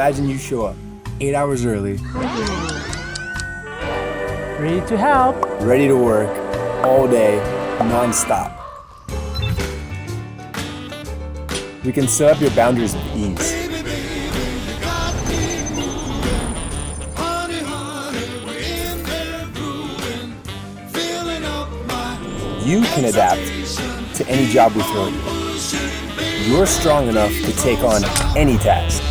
Imagine you show up 8 hours early, Ready to help. ready to work all day, non-stop. We can set up your boundaries with ease. You can adapt to any job we throw at you. You're strong enough to take on any task.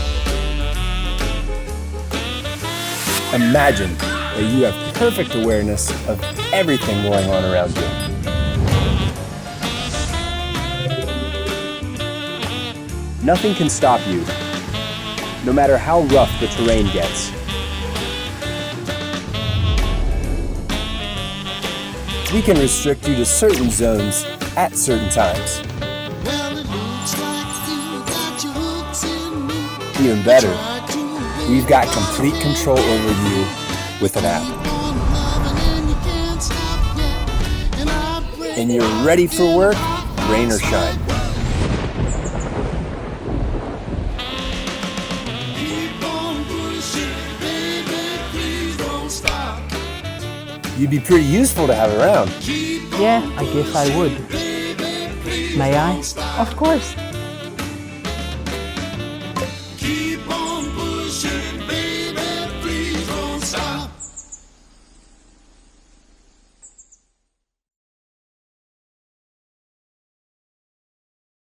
Imagine that you have perfect awareness of everything going on around you. Nothing can stop you, no matter how rough the terrain gets. We can restrict you to certain zones at certain times. Even better, we've got complete control over you with an app. And you're ready for work, rain or shine. You'd be pretty useful to have around. Yeah, I guess I would. May I? Of course.